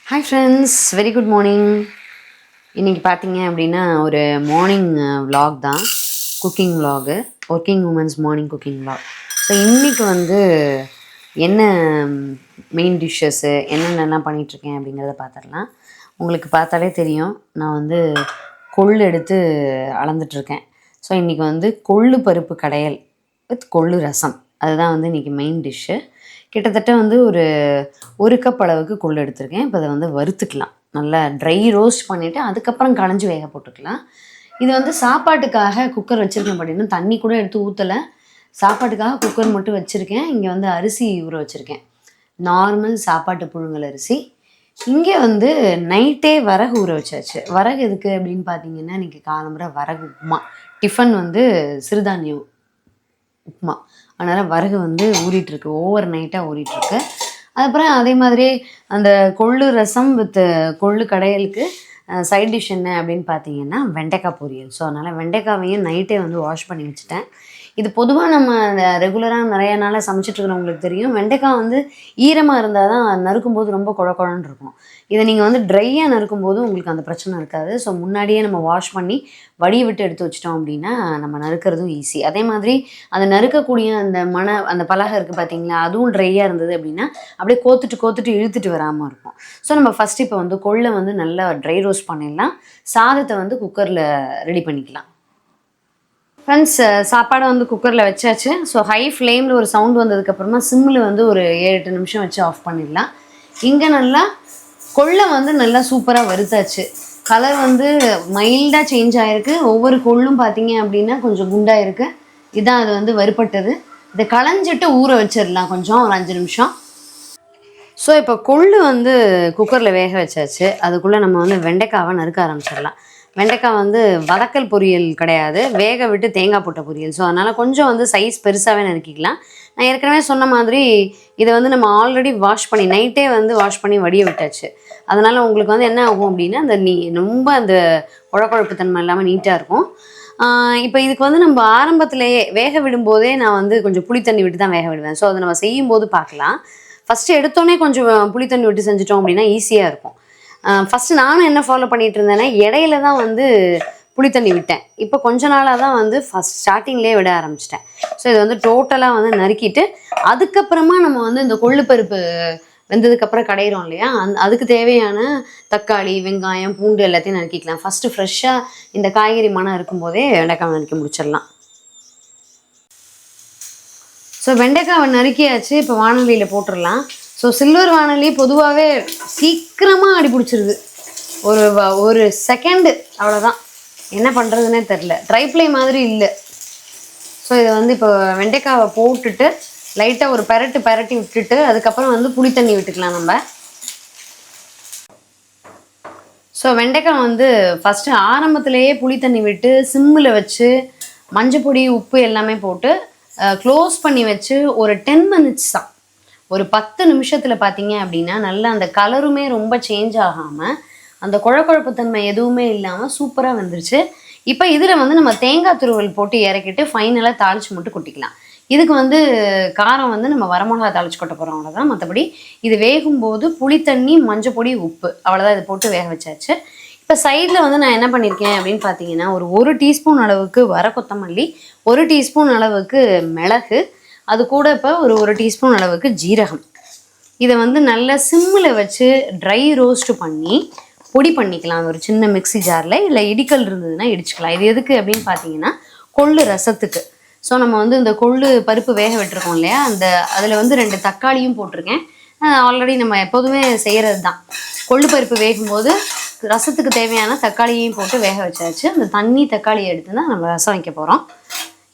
Hi friends, very good morning. இன்றைக்கி பார்த்தீங்க அப்படின்னா ஒரு மார்னிங் விலாக் தான், cooking vlog, working women's morning cooking vlog. So இன்றைக்கி வந்து என்ன மெயின் டிஷ்ஷஸ்ஸு என்னென்னலாம் பண்ணிகிட்ருக்கேன் அப்படிங்கிறத பார்த்துடலாம். உங்களுக்கு பார்த்தாலே தெரியும், நான் வந்து கொள்ளு எடுத்து அளந்துட்டுருக்கேன். ஸோ இன்றைக்கி வந்து கொள்ளு பருப்பு கடையல் வித் கொள்ளு ரசம், அதுதான் வந்து இன்றைக்கி மெயின் டிஷ்ஷு. கிட்டத்தட்ட வந்து ஒரு கப் அளவுக்கு கொள்ளு எடுத்திருக்கேன். இப்போ அதை வந்து வறுத்துக்கலாம், நல்லா ட்ரை ரோஸ்ட் பண்ணிவிட்டு அதுக்கப்புறம் களைஞ்சி வேக போட்டுக்கலாம். இது வந்து சாப்பாட்டுக்காக குக்கர் வச்சுருக்கேன், அப்படின்னா தண்ணி கூட எடுத்து ஊற்றலை, சாப்பாட்டுக்காக குக்கர் மட்டும் வச்சுருக்கேன். இங்கே வந்து அரிசி ஊற வச்சுருக்கேன், நார்மல் சாப்பாட்டு புழுங்கல் அரிசி. இங்கே வந்து நைட்டே வரகு ஊற வச்சாச்சு. வரகு எதுக்கு அப்படின்னு பார்த்தீங்கன்னா, இன்றைக்கி காலம்புற வரகு உப்புமா, டிஃபன் வந்து சிறுதானியம் உப்புமா, அதனால் வரகு வந்து ஊறிட்டுருக்கு, ஓவர் நைட்டாக ஊறிட்டுருக்கு. அதுக்கப்புறம் அதே மாதிரி அந்த கொள்ளு ரசம் வித் கொள்ளு கடையலுக்கு சைட் டிஷ் என்ன அப்படின்னு பார்த்தீங்கன்னா வெண்டைக்காய் பொரியல். ஸோ அதனால் வெண்டைக்காவையும் நைட்டே வந்து வாஷ் பண்ணி வச்சுட்டேன். இது பொதுவாக நம்ம ரெகுலராக நிறைய நாளாக சமைச்சிட்ருக்கிறவங்களுக்கு தெரியும், வெண்டைக்காய் வந்து ஈரமாக இருந்தால் தான் நறுக்கும்போது ரொம்ப குழன்னு இருக்கும். இதை நீங்கள் வந்து ட்ரையாக நறுக்கும்போது உங்களுக்கு அந்த பிரச்சனை இருக்காது. ஸோ முன்னாடியே நம்ம வாஷ் பண்ணி வடியை விட்டு எடுத்து வச்சிட்டோம் அப்படின்னா நம்ம நறுக்கிறதும் ஈஸி. அதே மாதிரி அந்த நறுக்கக்கூடிய அந்த பலகை இருக்குது பார்த்தீங்களா, அதுவும் ட்ரையாக இருந்தது அப்படின்னா அப்படியே கோத்துட்டு இழுத்துட்டு வராமல் இருக்கும். ஸோ நம்ம ஃபஸ்ட்டு இப்போ வந்து கொள்ளை வந்து நல்லா ட்ரை ரோஸ்ட் பண்ணிடலாம், சாதத்தை வந்து குக்கரில் ரெடி பண்ணிக்கலாம். ஃப்ரெண்ட்ஸ், சாப்பாடை வந்து குக்கரில் வச்சாச்சு. ஸோ ஹை ஃப்ளேமில் ஒரு சவுண்டு வந்ததுக்கப்புறமா சிம்மில் வந்து ஒரு 7-8 நிமிஷம் வச்சு ஆஃப் பண்ணிடலாம். இங்கே நல்லா கொள்ளை வந்து நல்லா சூப்பராக வறுத்தாச்சு. கலர் வந்து மைல்டாக சேஞ்ச் ஆகிருக்கு. ஒவ்வொரு கொள்ளும் பார்த்தீங்க அப்படின்னா கொஞ்சம் குண்டாக இருக்குது. இதான் அது வந்து வறுப்பட்டது. இதை களைஞ்சிட்டு ஊற வச்சிடலாம் கொஞ்சம், ஒரு 5 நிமிஷம். ஸோ இப்போ கொள்ளு வந்து குக்கரில் வேக வச்சாச்சு. அதுக்குள்ளே நம்ம வந்து வெண்டைக்காவை நறுக்க ஆரம்பிச்சிடலாம். வெண்டைக்காய் வந்து வதக்கல் பொரியல் கிடையாது, வேக விட்டு தேங்காய் போட்ட பொரியல். ஸோ அதனால் கொஞ்சம் வந்து சைஸ் பெருசாகவே நறுக்கிக்கலாம். நான் ஏற்கனவே சொன்ன மாதிரி இதை வந்து நம்ம ஆல்ரெடி வாஷ் பண்ணி நைட்டே வந்து வாஷ் பண்ணி வடிய விட்டாச்சு. அதனால் உங்களுக்கு வந்து என்ன ஆகும் அப்படின்னா அந்த ரொம்ப அந்த குழக்குழப்பு தன்மை இல்லாமல் நீட்டாக இருக்கும். இப்போ இதுக்கு வந்து நம்ம ஆரம்பத்திலேயே வேக விடும்போதே நான் வந்து கொஞ்சம் புளி தண்ணி விட்டு தான் வேக விடுவேன். ஸோ அதை நம்ம செய்யும்போது பார்க்கலாம். ஃபஸ்ட்டு எடுத்தோடனே கொஞ்சம் புளி தண்ணி விட்டு செஞ்சிட்டோம் அப்படின்னா ஈஸியாக இருக்கும். ஃபஸ்ட்டு நானும் என்ன ஃபாலோ பண்ணிகிட்டு இருந்தேன்னா இடையில தான் வந்து புளி தண்ணி விட்டேன். இப்போ கொஞ்ச நாளாக தான் வந்து ஸ்டார்டிங்லேயே விட ஆரம்பிச்சிட்டேன். ஸோ இதை வந்து டோட்டலாக வந்து நறுக்கிட்டு அதுக்கப்புறமா நம்ம வந்து இந்த கொள்ளு பருப்பு வெந்ததுக்கப்புறம் கடையிறோம் இல்லையா, அதுக்கு தேவையான தக்காளி, வெங்காயம், பூண்டு எல்லாத்தையும் நறுக்கிக்கலாம். ஃபஸ்ட்டு ஃப்ரெஷ்ஷாக இந்த காய்கறி மனம் இருக்கும்போதே வெண்டைக்காய் நறுக்கி முடிச்சிடலாம். ஸோ வெண்டைக்காவை நறுக்கியாச்சு, இப்போ வானொலியில் போட்டுடலாம். ஸோ சில்வர் வானொலி பொதுவாகவே சீக்கிரமாக அடி பிடிச்சிருது, ஒரு செகண்டு அவ்வளோதான், என்ன பண்ணுறதுனே தெரில, ட்ரைப்ளை மாதிரி இல்லை. ஸோ இதை வந்து இப்போ வெண்டைக்காவை போட்டுட்டு லைட்டாக ஒரு பரட்டி விட்டுட்டு அதுக்கப்புறம் வந்து புளி தண்ணி விட்டுக்கலாம் நம்ம. ஸோ வெண்டைக்காய் வந்து ஃபஸ்ட்டு ஆரம்பத்துலேயே புளி தண்ணி விட்டு சிம்மில் வச்சு மஞ்சப்பொடி உப்பு எல்லாமே போட்டு க்ளோஸ் பண்ணி வச்சு ஒரு 10 மினிட்ஸ் தான், ஒரு 10 நிமிஷத்தில் பார்த்தீங்க அப்படின்னா நல்லா அந்த கலருமே ரொம்ப சேஞ்ச் ஆகாமல் அந்த குழக்குழப்புத்தன்மை எதுவுமே இல்லாமல் சூப்பராக வந்துருச்சு. இப்போ இதில் வந்து நம்ம தேங்காய் துருவல் போட்டு இறக்கிட்டு ஃபைனலாக தாளித்து மட்டும் கொட்டிக்கலாம். இதுக்கு வந்து காரம் வந்து நம்ம வரமிளகா தாளித்து கொட்ட போகிறோம், அவ்வளோதான். மற்றபடி இது வேகும்போது புளி தண்ணி, மஞ்சப்பொடி, உப்பு, அவ்வளோதான். இது போட்டு வேக வச்சாச்சு. இப்போ சைடில் வந்து நான் என்ன பண்ணியிருக்கேன் அப்படின்னு பார்த்தீங்கன்னா ஒரு டீஸ்பூன் அளவுக்கு வர கொத்தமல்லி, 1 டீஸ்பூன் அளவுக்கு மிளகு, அது கூட இப்போ ஒரு டீஸ்பூன் அளவுக்கு ஜீரகம், இதை வந்து நல்லா சிம்மில் வச்சு ட்ரை ரோஸ்ட் பண்ணி பொடி பண்ணிக்கலாம் ஒரு சின்ன மிக்ஸி ஜாரில். இல்லை இடிக்கல் இருந்ததுன்னா இடிச்சுக்கலாம். இது எதுக்கு அப்படின்னு பார்த்தீங்கன்னா கொள்ளு ரசத்துக்கு. ஸோ நம்ம வந்து இந்த கொள்ளு பருப்பு வேக விட்டுருக்கோம் இல்லையா, அதில் வந்து 2 தக்காளியும் போட்டிருக்கேன். ஆல்ரெடி நம்ம எப்போதுமே செய்கிறது தான், கொள்ளு பருப்பு வேகும்போது ரசத்துக்கு தேவையான தக்காளியையும் போட்டு வேக வச்சாச்சு. அந்த தண்ணி தக்காளியை எடுத்து தான் நம்ம ரசம் வைக்க போகிறோம்.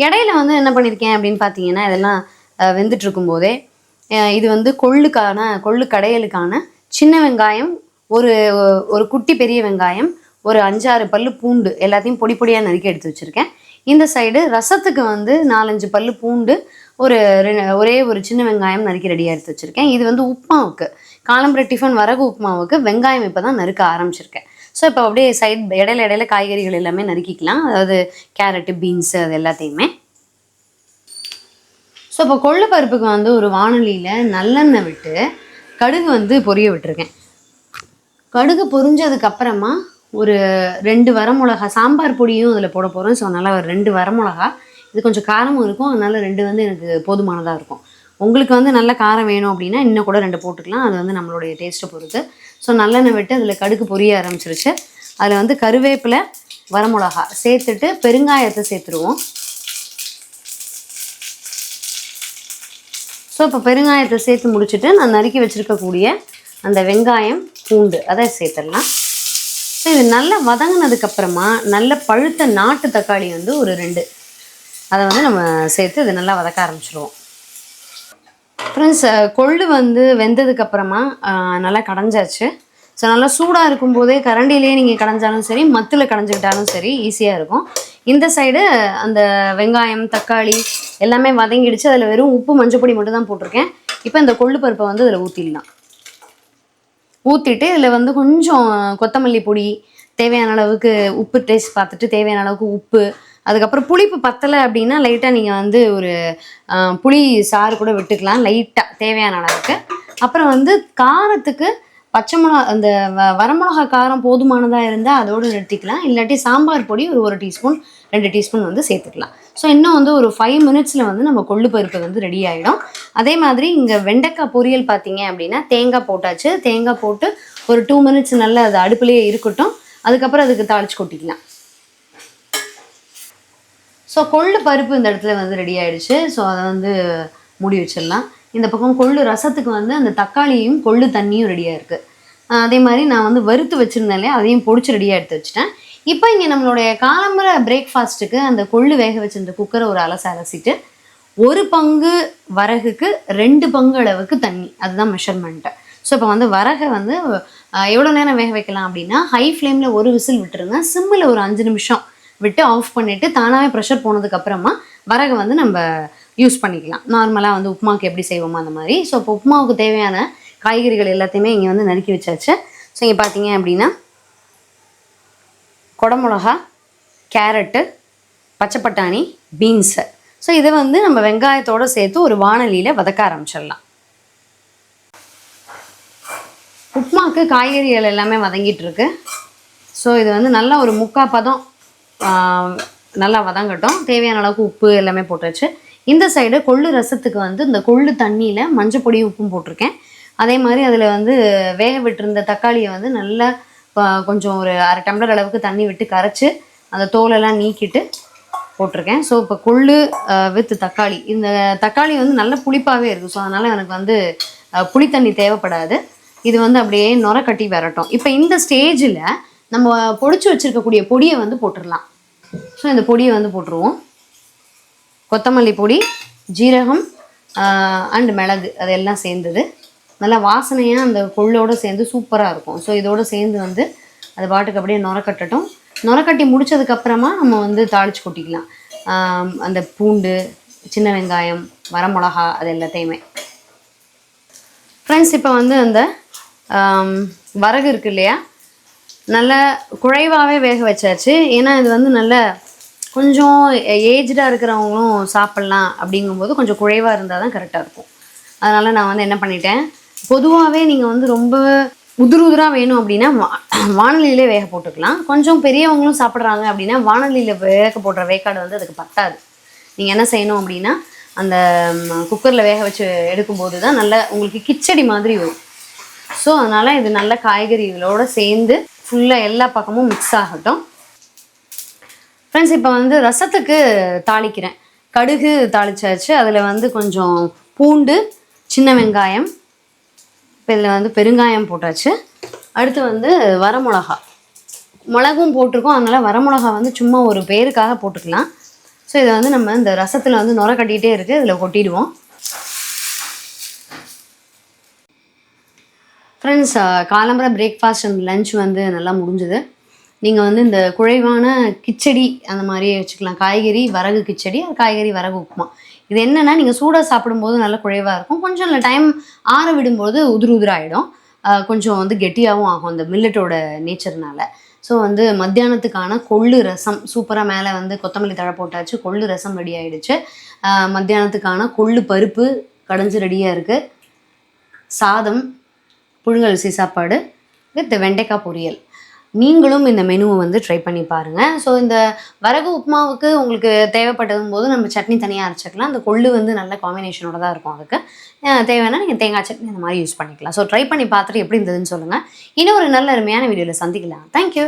இடையில வந்து என்ன பண்ணியிருக்கேன் அப்படின்னு பார்த்தீங்கன்னா இதெல்லாம் வெந்துட்டுருக்கும் போதே இது வந்து கொள்ளு கடையலுக்கான சின்ன வெங்காயம், ஒரு குட்டி பெரிய வெங்காயம், ஒரு 5-6 பல்லு பூண்டு எல்லாத்தையும் பொடியாக நறுக்கி எடுத்து வச்சுருக்கேன். இந்த சைடு ரசத்துக்கு வந்து 4-5 பல்லு பூண்டு, ஒரே ஒரு சின்ன வெங்காயம் நறுக்கி ரெடியாக எடுத்து வச்சுருக்கேன். இது வந்து உப்புமாவுக்கு, காலம்பரை டிஃபன் வரகு உப்புமாவுக்கு வெங்காயம் இப்போ தான் நறுக்க ஆரம்பிச்சிருக்கேன். ஸோ இப்போ அப்படியே இடையில காய்கறிகள் எல்லாமே நறுக்கிக்கலாம், அதாவது கேரட்டு, பீன்ஸு, அது எல்லாத்தையுமே. ஸோ இப்போ கொள்ளு பருப்புக்கு வந்து ஒரு வானொலியில் நல்லெண்ணெய் விட்டு கடுகு வந்து பொரிய விட்டுருக்கேன். கடுகு பொரிஞ்சதுக்கு அப்புறமா ஒரு 2 வரமிளகா, சாம்பார் பொடியும் அதில் போட போகிறோம். ஸோ அதனால் ஒரு 2 வரமிளகா, இது கொஞ்சம் காரமும் இருக்கும், அதனால் 2 வந்து எனக்கு போதுமானதாக இருக்கும். உங்களுக்கு வந்து நல்ல காரம் வேணும் அப்படின்னா இன்னும் கூட 2 போட்டுக்கலாம், அது வந்து நம்மளுடைய டேஸ்ட்டை பொறுத்து. ஸோ நல்லெண்ணெய் விட்டு அதில் கடுகு பொரிய ஆரம்பிச்சிருச்சு. அதில் வந்து கருவேப்பிலை, வரமிளகா சேர்த்துட்டு பெருங்காயத்தை சேர்த்துருவோம். ஸோ இப்போ பெருங்காயத்தை சேர்த்து முடிச்சுட்டு நான் நறுக்கி வச்சுருக்கக்கூடிய அந்த வெங்காயம், பூண்டு அதை சேர்த்துடலாம். ஸோ இது நல்லா வதங்கினதுக்கப்புறமா நல்ல பழுத்த நாட்டு தக்காளி வந்து ஒரு 2 அதை வந்து நம்ம சேர்த்து இது நல்லா வதக்க ஆரம்பிச்சிடுவோம். ஃப்ரெண்ட்ஸ், கொள்ளு வந்து வெந்ததுக்கப்புறமா நல்லா கடைஞ்சாச்சு. ஸோ நல்லா சூடாக இருக்கும்போதே கரண்டிலே நீங்கள் கடைஞ்சாலும் சரி, மத்தில் கடைஞ்சிக்கிட்டாலும் சரி, ஈஸியாக இருக்கும். இந்த சைடு அந்த வெங்காயம், தக்காளி எல்லாமே வதங்கிடுச்சு. அதில் வெறும் உப்பு, மஞ்சப்பொடி மட்டும் தான் போட்டிருக்கேன். இப்போ இந்த கொள்ளு பருப்பை வந்து அதில் ஊற்றிடலாம். ஊற்றிட்டு இதில் வந்து கொஞ்சம் கொத்தமல்லி பொடி, தேவையான அளவுக்கு உப்பு டேஸ்ட் பார்த்துட்டு தேவையான அளவுக்கு உப்பு, அதுக்கப்புறம் புளிப்பு பத்தலை அப்படின்னா லைட்டாக நீங்கள் வந்து ஒரு புளி சாறு கூட விட்டுக்கலாம், லைட்டாக தேவையான அளவுக்கு. அப்புறம் வந்து காரத்துக்கு பச்சை மிளகா, அந்த வரமிளகா காரம் போதுமானதாக இருந்தால் அதோடு நிறுத்திக்கலாம். இல்லாட்டி சாம்பார் பொடி ஒரு 1 டீஸ்பூன் 2 டீஸ்பூன் வந்து சேர்த்துக்கலாம். ஸோ இன்னும் வந்து ஒரு 5 மினிட்ஸில் வந்து நம்ம கொள்ளு பருப்பு வந்து ரெடி ஆகிடும். அதே மாதிரி இங்கே வெண்டைக்காய் பொரியல் பார்த்தீங்க அப்படின்னா தேங்காய் போட்டாச்சு. தேங்காய் போட்டு ஒரு 2 மினிட்ஸ் நல்லா அது அடுப்புலேயே இருக்கட்டும். அதுக்கப்புறம் அதுக்கு தாளித்து கொட்டிக்கலாம். ஸோ கொள்ளு பருப்பு இந்த இடத்துல வந்து ரெடி ஆகிடுச்சு. ஸோ அதை வந்து மூடி வச்சிடலாம். இந்த பக்கம் கொள்ளு ரசத்துக்கு வந்து அந்த தக்காளியும் கொள்ளு தண்ணியும் ரெடியாக இருக்குது. அதே மாதிரி நான் வந்து வறுத்து வச்சுருந்தேன், அதையும் பொடிச்சு ரெடியாக எடுத்து வச்சுட்டேன். இப்போ இங்கே நம்மளுடைய காலம்பரை பிரேக்ஃபாஸ்ட்டுக்கு அந்த கொள்ளு வேக வச்சுருந்த குக்கரை ஒரு அலசிட்டு 1 பங்கு வரகுக்கு 2 பங்கு அளவுக்கு தண்ணி, அதுதான் மெஷர்மெண்ட்டு. ஸோ இப்போ வந்து வரகை வந்து எவ்வளோ நேரம் வேக வைக்கலாம் அப்படின்னா, ஹை ஃப்ளேமில் 1 விசில் விட்டுருங்க. சிம்மில் ஒரு 5 நிமிஷம் விட்டு ஆஃப் பண்ணிவிட்டு தானாகவே ப்ரெஷர் போனதுக்கப்புறமா வரகை வந்து நம்ம யூஸ் பண்ணிக்கலாம். நார்மலாக வந்து உப்புமாவுக்கு எப்படி செய்வோமோ அந்த மாதிரி. ஸோ இப்போ உப்புமாவுக்கு தேவையான காய்கறிகள் எல்லாத்தையுமே இங்கே வந்து நறுக்கி வச்சாச்சு. ஸோ இங்கே பார்த்தீங்க அப்படின்னா குடமிளகா, கேரட்டு, பச்சை பட்டாணி, பீன்ஸு. ஸோ இதை வந்து நம்ம வெங்காயத்தோடு சேர்த்து ஒரு வாணலியில் வதக்க ஆரம்பிச்சிடலாம். உப்புமாவுக்கு காய்கறிகள் எல்லாமே வதங்கிட்டு இருக்கு. ஸோ இது வந்து நல்லா ஒரு 3/4 பதம் நல்லா வதங்கட்டும். தேவையான அளவுக்கு உப்பு எல்லாமே போட்டாச்சு. இந்த சைடு கொள்ளு ரசத்துக்கு வந்து இந்த கொள்ளு தண்ணியில் மஞ்சள் பொடியும் உப்பும் போட்டிருக்கேன். அதே மாதிரி அதில் வந்து வேக விட்டுருந்த தக்காளியை வந்து நல்லா கொஞ்சம் ஒரு 1/2 டம்ளர் அளவுக்கு தண்ணி விட்டு கரைச்சி அந்த தோலெல்லாம் நீக்கிட்டு போட்டிருக்கேன். ஸோ இப்போ கொள்ளு வித் தக்காளி, இந்த தக்காளி வந்து நல்ல புளிப்பாகவே இருக்குது. ஸோ அதனால் எனக்கு வந்து புளித்தண்ணி தேவைப்படாது. இது வந்து அப்படியே நுர கட்டி வரட்டும். இப்போ இந்த ஸ்டேஜில் நம்ம பொடிச்சு வச்சுருக்கக்கூடிய பொடியை வந்து போட்டுடலாம். ஸோ இந்த பொடியை வந்து போட்டுருவோம். கொத்தமல்லி பொடி, ஜீரகம் அண்ட் மிளகு அதெல்லாம் சேர்ந்தது. நல்லா வாசனையாக அந்த கொள்ளோடு சேர்ந்து சூப்பராக இருக்கும். ஸோ இதோடு சேர்ந்து வந்து அது பாட்டுக்கு அப்படியே நுரக்கட்டட்டும். நுரக்கட்டி முடித்ததுக்கப்புறமா நம்ம வந்து தாளித்து கொட்டிக்கலாம். அந்த பூண்டு, சின்ன வெங்காயம், வரமிளகா அது எல்லாத்தையுமே. ஃப்ரெண்ட்ஸ், இப்போ வந்து அந்த வரகு இருக்குது இல்லையா, நல்லா குழைவாகவே வேக வச்சாச்சு. ஏன்னா இது வந்து நல்ல கொஞ்சம் ஏஜ்டாக இருக்கிறவங்களும் சாப்பிட்லாம் அப்படிங்கும்போது கொஞ்சம் குழைவாக இருந்தால் தான் கரெக்டாக இருக்கும். அதனால் நான் வந்து என்ன பண்ணிட்டேன், பொதுவாகவே நீங்கள் வந்து ரொம்ப உதிராக வேணும் அப்படின்னா வானலியிலே வேக போட்டுக்கலாம். கொஞ்சம் பெரியவங்களும் சாப்பிட்றாங்க அப்படின்னா வானலியில் வேக போடுற வேக்காடு வந்து அதுக்கு பத்தாது. நீங்கள் என்ன செய்யணும் அப்படின்னா, அந்த குக்கரில் வேக வச்சு எடுக்கும்போது தான் நல்ல உங்களுக்கு கிச்சடி மாதிரி வரும். ஸோ அதனால் இது நல்ல காய்கறிகளோடு சேர்ந்து ஃபுல்லாக எல்லா பக்கமும் மிக்ஸ் ஆகட்டும். ஃப்ரெண்ட்ஸ், இப்போ வந்து ரசத்துக்கு தாளிக்கிறேன். கடுகு தாளிச்சாச்சு. அதில் வந்து கொஞ்சம் பூண்டு, சின்ன வெங்காயம், இப்போ இதில் வந்து பெருங்காயம் போட்டாச்சு. அடுத்து வந்து வரமிளகா, மிளகும் போட்டிருக்கோம். அதனால் வரமிளகா வந்து சும்மா ஒரு பேருக்காக போட்டுக்கலாம். ஸோ இதை வந்து நம்ம இந்த ரசத்தில் வந்து நுர கட்டிகிட்டே இருக்குது, இதில் கொட்டிடுவோம். ஃப்ரெண்ட்ஸ், காலம்பரை பிரேக்ஃபாஸ்ட் அண்ட் லன்ச் வந்து நல்லா முடிஞ்சுது. நீங்கள் வந்து இந்த குழைவான கிச்சடி அந்த மாதிரியே வச்சுக்கலாம். காய்கறி வரகு கிச்சடி, காய்கறி வரகு உப்புமா. இது என்னென்னா, நீங்கள் சூடாக சாப்பிடும்போது நல்லா குழைவாக இருக்கும். கொஞ்சம் இல்லை டைம் ஆற விடும்போது உதிராகிடும். கொஞ்சம் வந்து கெட்டியாகவும் ஆகும் அந்த மில்லட்டோட நேச்சர்னால. ஸோ வந்து மத்தியானத்துக்கான கொள்ளு ரசம் சூப்பராக, மேலே வந்து கொத்தமல்லி தழை போட்டாச்சு. கொள்ளு ரசம் ரெடி ஆகிடுச்சு. மத்தியானத்துக்கான கொள்ளு பருப்பு கடைஞ்சி ரெடியாக இருக்குது. சாதம், புழுங்கல் அரிசி சாப்பாடு, வித் வெண்டைக்காய் பொரியல். நீங்களும் இந்த மெனுவை வந்து ட்ரை பண்ணி பாருங்கள். ஸோ இந்த வரகு உப்புமாவுக்கு உங்களுக்கு தேவைப்பட்டதும் போது நம்ம சட்னி தனியாக அரைச்சிக்கலாம். அந்த கொள்ளு வந்து நல்ல காம்பினேஷனோட தான் இருக்கும். அதுக்கு தேவைன்னா நீங்கள் தேங்காய் சட்னி இந்த மாதிரி யூஸ் பண்ணிக்கலாம். ஸோ ட்ரை பண்ணி பார்த்துட்டு எப்படி இருந்ததுன்னு சொல்லுங்கள். இன்னும் ஒரு நல்ல அருமையான வீடியோவில் சந்திக்கலாம். தேங்க்யூ.